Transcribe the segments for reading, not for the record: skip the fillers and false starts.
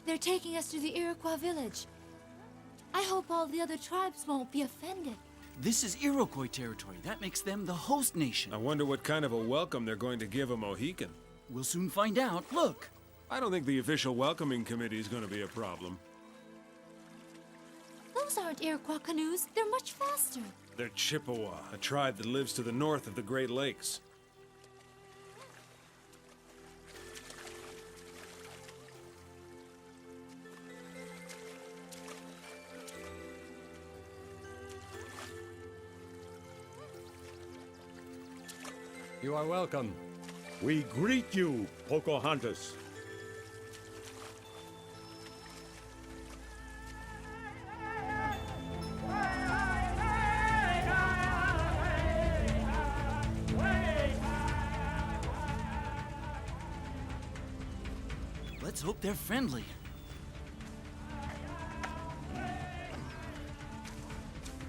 They're taking us to the Iroquois village. I hope all the other tribes won't be offended. This is Iroquois territory. That makes them the host nation. I wonder what kind of a welcome they're going to give a Mohican. We'll soon find out. Look! I don't think the official welcoming committee is going to be a problem. Those aren't Iroquois canoes. They're much faster. They're Chippewa, a tribe that lives to the north of the Great Lakes. You are welcome. We greet you, Pocahontas. Let's hope they're friendly.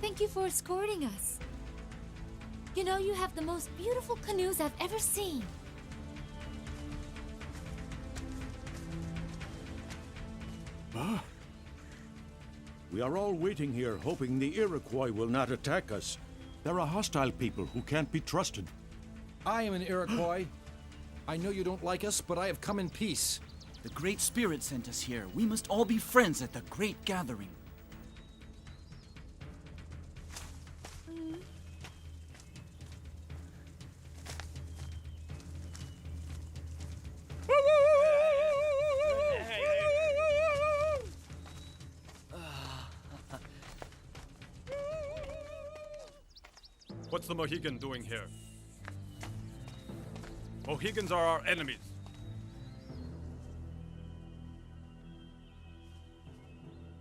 Thank you for escorting us. You know, you have the most beautiful canoes I've ever seen. Ah. We are all waiting here, hoping the Iroquois will not attack us. They're a hostile people who can't be trusted. I am an Iroquois. I know you don't like us, but I have come in peace. The Great Spirit sent us here. We must all be friends at the Great Gathering. What's the Mohican doing here? Mohicans are our enemies.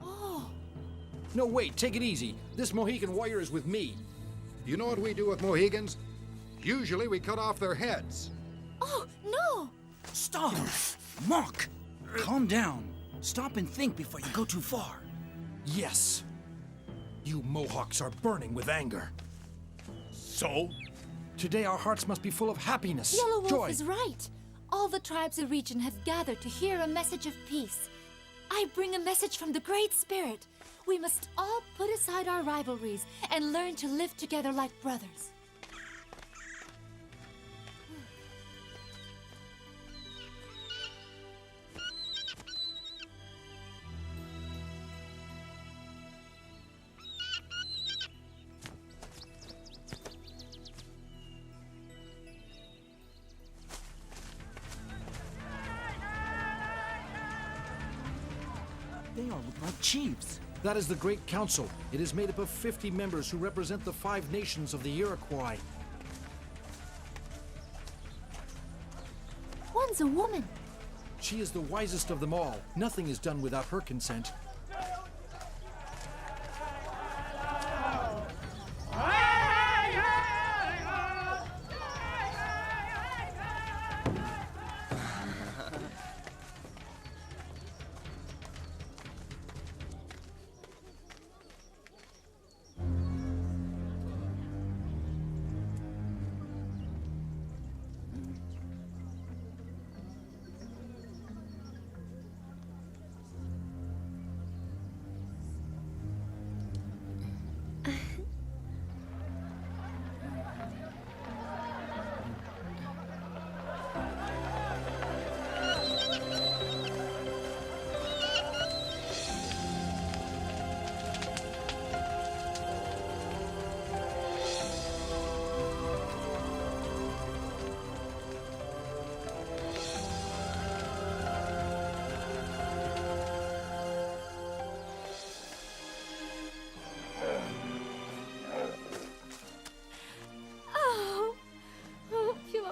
Oh, No, wait, take it easy. This Mohican warrior is with me. You know what we do with Mohegans? Usually we cut off their heads. oh, no! Stop! Mock! Calm down. Stop and think before you go too far. Yes. You Mohawks are burning with anger. So? Today our hearts must be full of happiness, Yellow Wolf joy. is right. All the tribes of the region have gathered to hear a message of peace. I bring a message from the Great Spirit. We must all put aside our rivalries and learn to live together like brothers. They all look like chiefs. That is the Great Council. It is made up of 50 members who represent the 5 nations of the Iroquois. One's a woman. She is the wisest of them all. Nothing is done without her consent.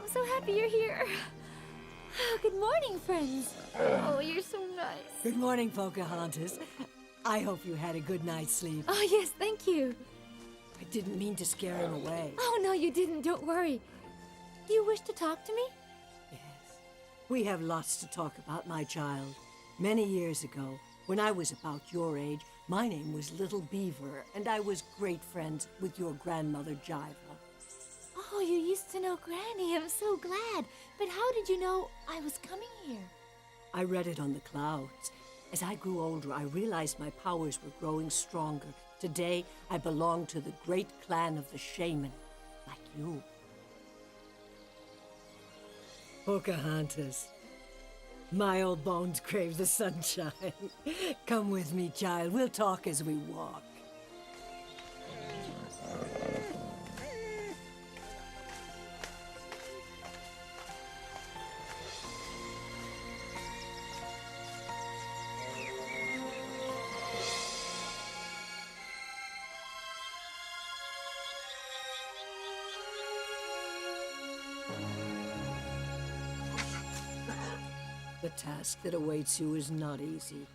I'm so happy you're here. Oh, good morning, friends. Oh, you're so nice. Good morning, Pocahontas. I hope you had a good night's sleep. Oh, yes, thank you. I didn't mean to scare him away. Oh, no, you didn't. Don't worry. Do you wish to talk to me? Yes. We have lots to talk about, my child. Many years ago, when I was about your age, my name was Little Beaver, and I was great friends with your grandmother, Jiva. Oh, you used to know Granny. I'm so glad. But how did you know I was coming here? I read it on the clouds. As I grew older, I realized my powers were growing stronger. Today, I belong to the great clan of the shaman, like you. Pocahontas. My old bones crave the sunshine. Come with me, child. We'll talk as we walk. The task that awaits you is not easy.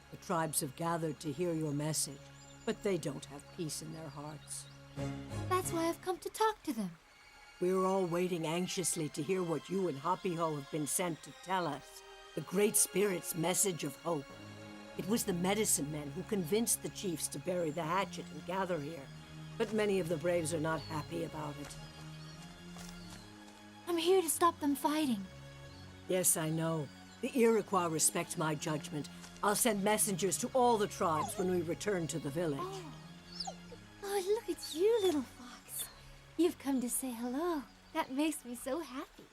The tribes have gathered to hear your message, but they don't have peace in their hearts. That's why I've come to talk to them. We are all waiting anxiously to hear what you and Hoppy Ho have been sent to tell us. The Great Spirit's message of hope. It was the medicine men who convinced the chiefs to bury the hatchet and gather here. But many of the braves are not happy about it. I'm here to stop them fighting. Yes, I know. The Iroquois respect my judgment. I'll send messengers to all the tribes when we return to the village. Oh, look at you, little fox. You've come to say hello. That makes me so happy.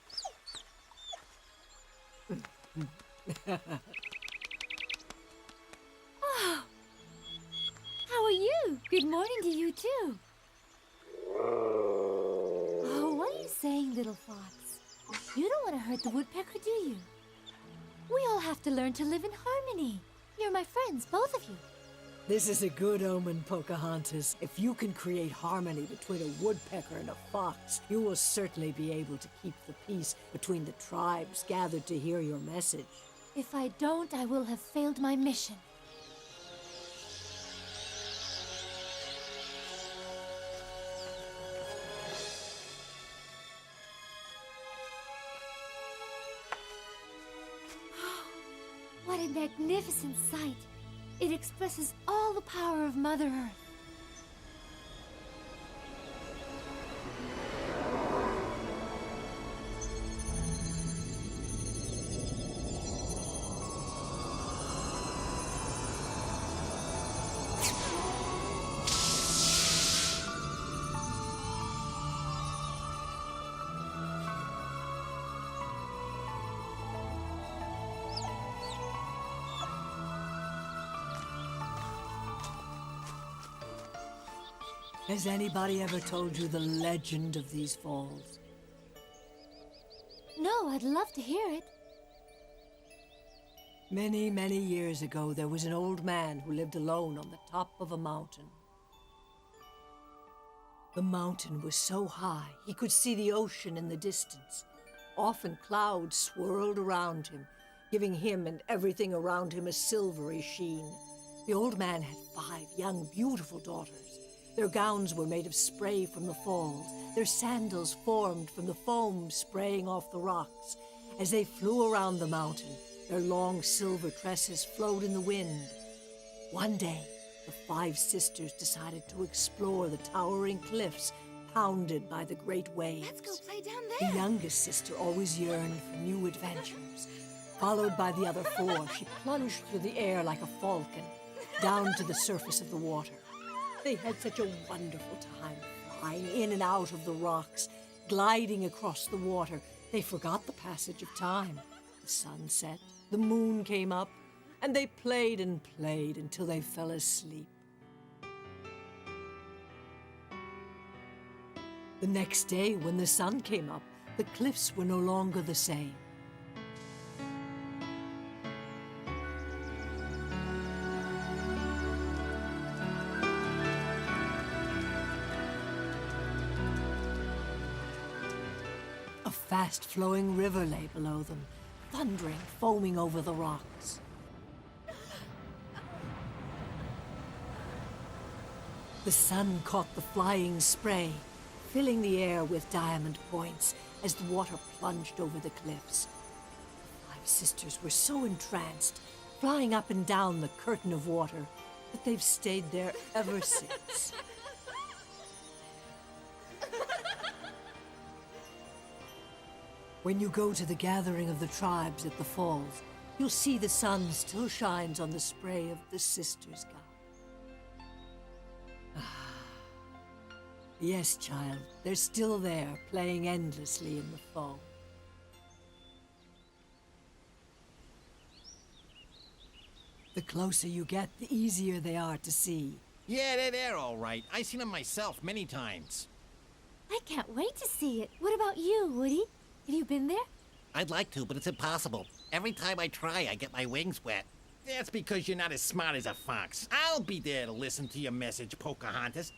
Oh, how are you? Good morning to you, too. Oh, what are you saying, little fox? You don't want to hurt the woodpecker, do you? We all have to learn to live in harmony. You're my friends, both of you. This is a good omen, Pocahontas. If you can create harmony between a woodpecker and a fox, you will certainly be able to keep the peace between the tribes gathered to hear your message. If I don't, I will have failed my mission. What a magnificent sight! It expresses all the power of Mother Earth. Has anybody ever told you the legend of these falls? No, I'd love to hear it. Many, many years ago, there was an old man who lived alone on the top of a mountain. The mountain was so high, he could see the ocean in the distance. Often clouds swirled around him, giving him and everything around him a silvery sheen. The old man had 5 young, beautiful daughters. Their gowns were made of spray from the falls. Their sandals formed from the foam spraying off the rocks. As they flew around the mountain, their long silver tresses flowed in the wind. One day, the 5 sisters decided to explore the towering cliffs pounded by the great waves. Let's go play down there. The youngest sister always yearned for new adventures. Followed by the other 4, she plunged through the air like a falcon, down to the surface of the water. They had such a wonderful time flying in and out of the rocks, gliding across the water. They forgot the passage of time. The sun set, the moon came up, and they played and played until they fell asleep. The next day, when the sun came up, the cliffs were no longer the same. A fast-flowing river lay below them, thundering, foaming over the rocks. The sun caught the flying spray, filling the air with diamond points as the water plunged over the cliffs. The 5 sisters were so entranced, flying up and down the curtain of water, that they've stayed there ever since. When you go to the gathering of the tribes at the falls, you'll see the sun still shines on the spray of the sister's gown. Yes, child, they're still there, playing endlessly in the fall. The closer you get, the easier they are to see. Yeah, they're all right. I've seen them myself many times. I can't wait to see it. What about you, Woody? Have you been there? I'd like to, but it's impossible. Every time I try, I get my wings wet. That's because you're not as smart as a fox. I'll be there to listen to your message, Pocahontas.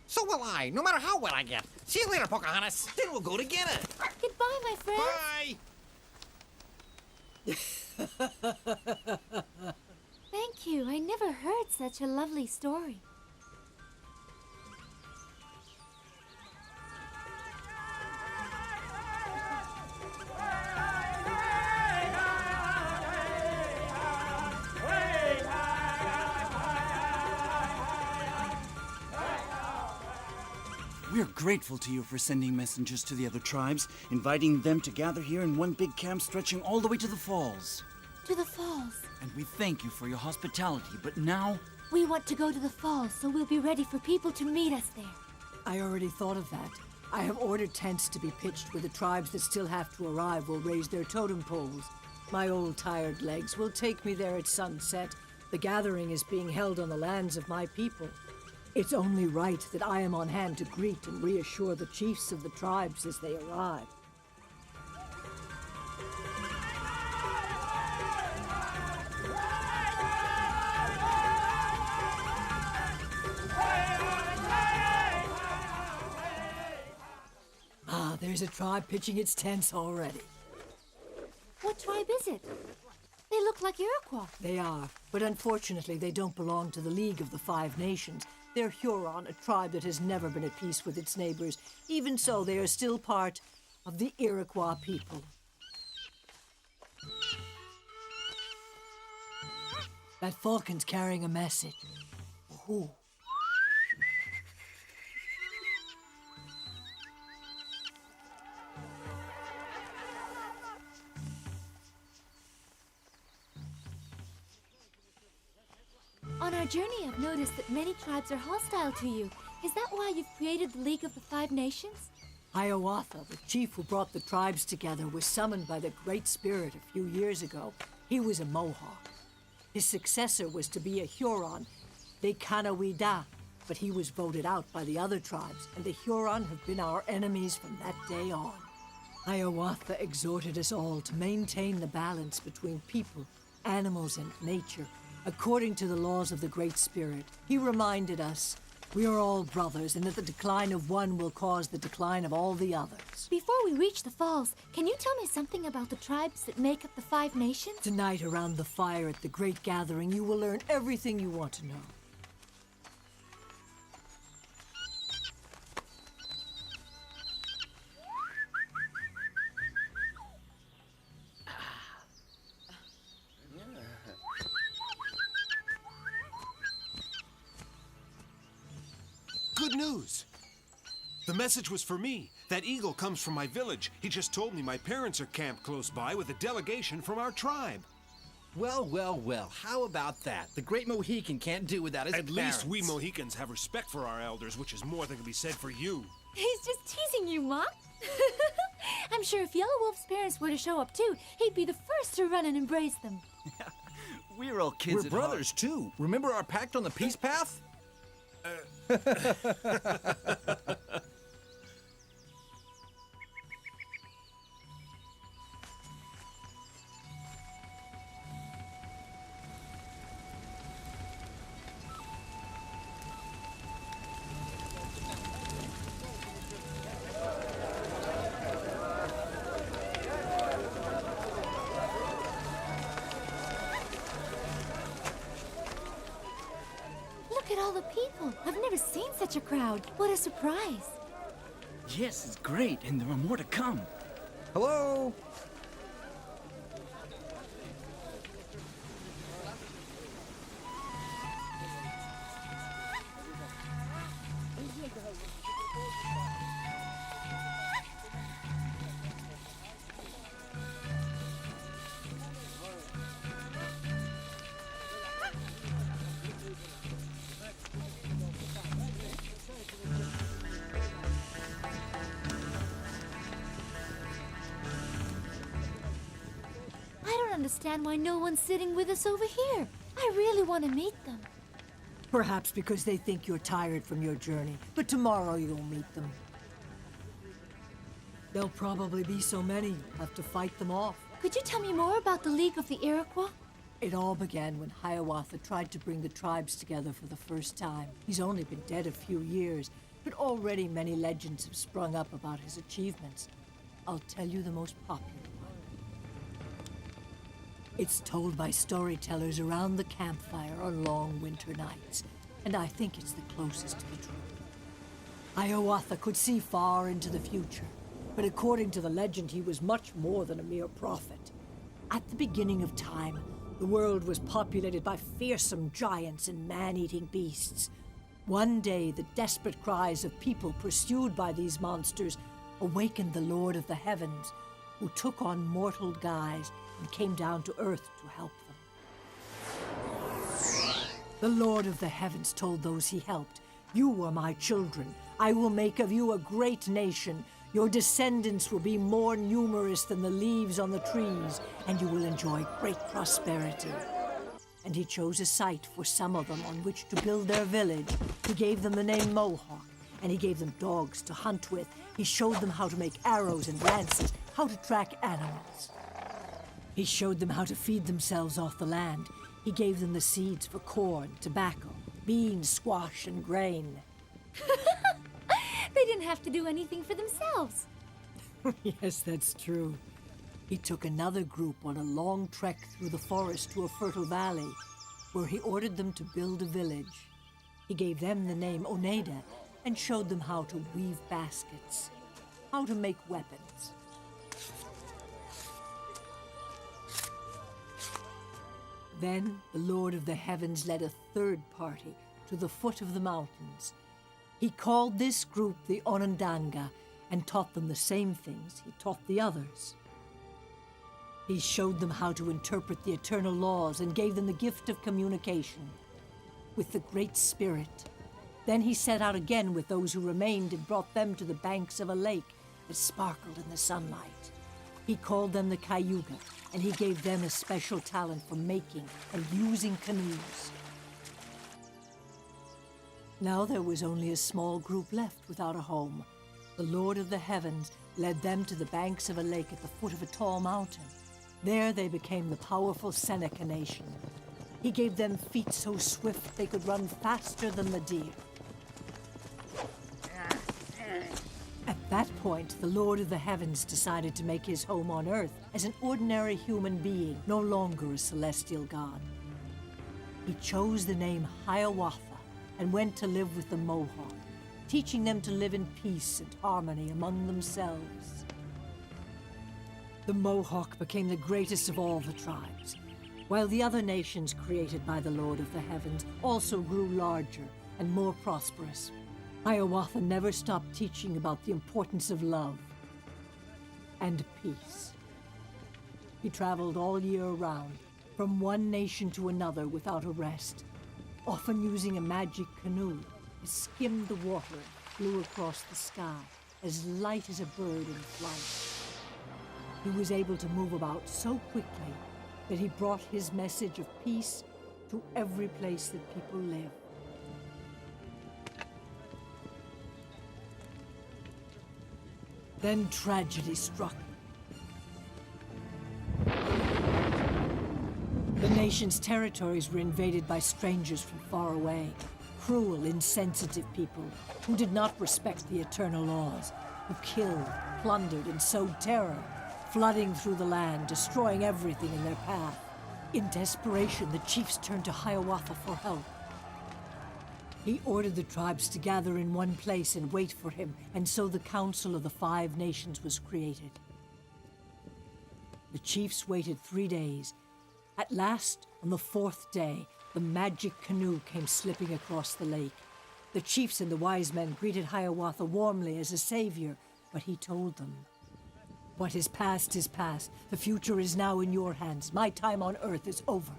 So will I, no matter how wet I get. See you later, Pocahontas. Then we'll go together. Goodbye, my friend. Bye! Thank you. I never heard such a lovely story. We're grateful to you for sending messengers to the other tribes, inviting them to gather here in one big camp stretching all the way to the falls. To the falls. And we thank you for your hospitality, but now... We want to go to the falls, so we'll be ready for people to meet us there. I already thought of that. I have ordered tents to be pitched where the tribes that still have to arrive will raise their totem poles. My old tired legs will take me there at sunset. The gathering is being held on the lands of my people. It's only right that I am on hand to greet and reassure the chiefs of the tribes as they arrive. Ah, there's a tribe pitching its tents already. What tribe is it? They look like Iroquois. They are, but unfortunately they don't belong to the League of the Five Nations. They're Huron, a tribe that has never been at peace with its neighbors. Even so, they are still part of the Iroquois people. That falcon's carrying a message. Who? On our journey, I've noticed that many tribes are hostile to you. Is that why you've created the League of the Five Nations? Hiawata, the chief who brought the tribes together, was summoned by the Great Spirit a few years ago. He was a Mohawk. His successor was to be a Huron, the Kanawida, but he was voted out by the other tribes, and the Huron have been our enemies from that day on. Hiawatha exhorted us all to maintain the balance between people, animals, and nature, according to the laws of the Great Spirit. He reminded us we are all brothers and that the decline of one will cause the decline of all the others. Before we reach the falls, can you tell me something about the tribes that make up the Five Nations? Tonight, around the fire at the Great Gathering, you will learn everything you want to know. Good news! The message was for me. That eagle comes from my village. He just told me my parents are camped close by with a delegation from our tribe. Well, well, well, how about that? The Great Mohican can't do without his At parents. least we Mohicans have respect for our elders, which is more than can be said for you. He's just teasing you, Mom. I'm sure if Yellow Wolf's parents were to show up too, he'd be the first to run and embrace them. We're all kids We're at brothers, too. Remember our pact on the peace path? Look at all the people. I've never seen such a crowd. What a surprise. Yes, it's great, and there are more to come. Hello? understand why no one's sitting with us over here. I really want to meet them. Perhaps because they think you're tired from your journey, but tomorrow you'll meet them. There'll probably be so many, you'll have to fight them off. Could you tell me more about the League of the Iroquois? It all began when Hiawatha tried to bring the tribes together for the first time. He's only been dead a few years, but already many legends have sprung up about his achievements. I'll tell you the most popular one. It's told by storytellers around the campfire on long winter nights, and I think it's the closest to the truth. Hiawatha could see far into the future, but according to the legend, he was much more than a mere prophet. At the beginning of time, the world was populated by fearsome giants and man-eating beasts. One day, the desperate cries of people pursued by these monsters awakened the Lord of the Heavens, who took on mortal guise and came down to Earth to help them. The Lord of the Heavens told those he helped, "You are my children. I will make of you a great nation. Your descendants will be more numerous than the leaves on the trees, and you will enjoy great prosperity." And he chose a site for some of them on which to build their village. He gave them the name Mohawk, and he gave them dogs to hunt with. He showed them how to make arrows and lances, how to track animals. He showed them how to feed themselves off the land. He gave them the seeds for corn, tobacco, beans, squash, and grain. They didn't have to do anything for themselves. Yes, that's true. He took another group on a long trek through the forest to a fertile valley, where he ordered them to build a village. He gave them the name Oneida and showed them how to weave baskets, how to make weapons. Then the Lord of the Heavens led a third party to the foot of the mountains. He called this group the Onondaga and taught them the same things he taught the others. He showed them how to interpret the eternal laws and gave them the gift of communication with the Great Spirit. Then he set out again with those who remained and brought them to the banks of a lake that sparkled in the sunlight. He called them the Cayuga, and he gave them a special talent for making and using canoes. Now there was only a small group left without a home. The Lord of the Heavens led them to the banks of a lake at the foot of a tall mountain. There they became the powerful Seneca nation. He gave them feet so swift they could run faster than the deer. At that point, the Lord of the Heavens decided to make his home on Earth as an ordinary human being, no longer a celestial god. He chose the name Hiawatha and went to live with the Mohawk, teaching them to live in peace and harmony among themselves. The Mohawk became the greatest of all the tribes, while the other nations created by the Lord of the Heavens also grew larger and more prosperous. Hiawatha never stopped teaching about the importance of love and peace. He traveled all year round, from one nation to another without a rest, often using a magic canoe. It skimmed the water and flew across the sky, as light as a bird in flight. He was able to move about so quickly that he brought his message of peace to every place that people live. Then tragedy struck. The nation's territories were invaded by strangers from far away. Cruel, insensitive people who did not respect the eternal laws, who killed, plundered, and sowed terror, flooding through the land, destroying everything in their path. In desperation, the chiefs turned to Hiawatha for help. He ordered the tribes to gather in one place and wait for him, and so the Council of the Five Nations was created. The chiefs waited 3 days. At last, on the 4th day, the magic canoe came slipping across the lake. The chiefs and the wise men greeted Hiawatha warmly as a savior, but he told them, "What is past is past. The future is now in your hands. My time on Earth is over."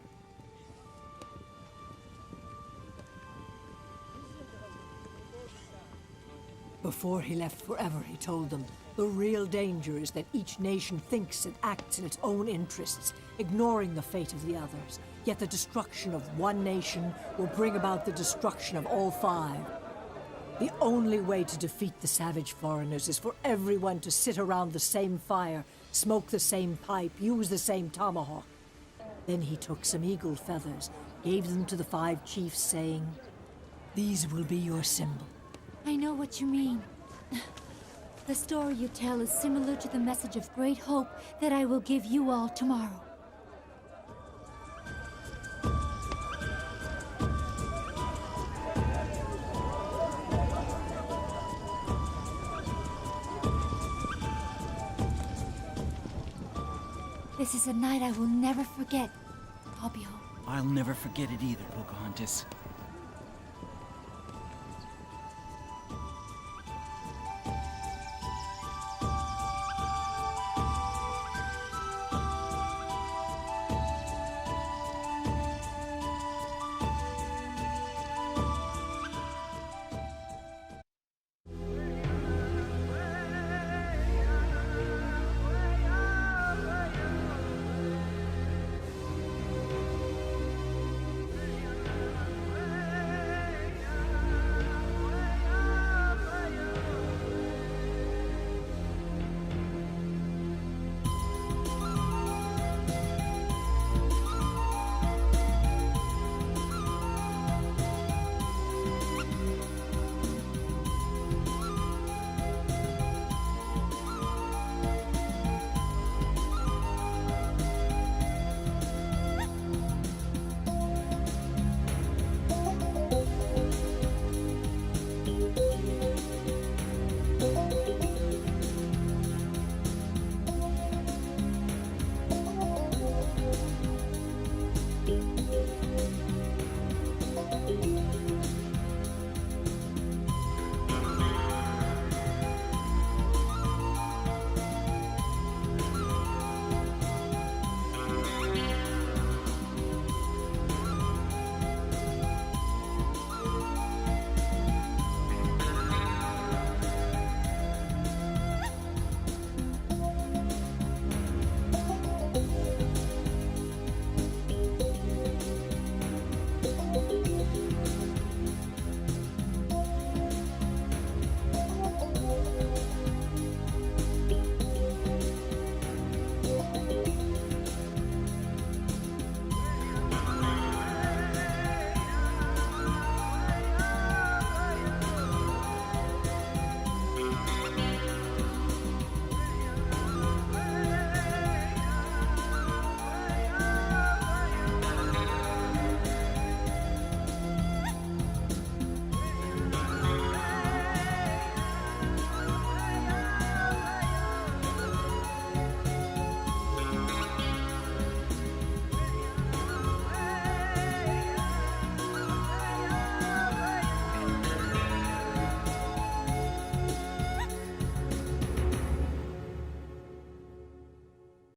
Before he left forever, he told them, the real danger is that each nation thinks and acts in its own interests, ignoring the fate of the others. Yet the destruction of one nation will bring about the destruction of all five. The only way to defeat the savage foreigners is for everyone to sit around the same fire, smoke the same pipe, use the same tomahawk. Then he took some eagle feathers, gave them to the 5 chiefs, saying, "These will be your symbol." I know what you mean. The story you tell is similar to the message of great hope that I will give you all tomorrow. This is a night I will never forget, Fabio. I'll never forget it either, Pocahontas.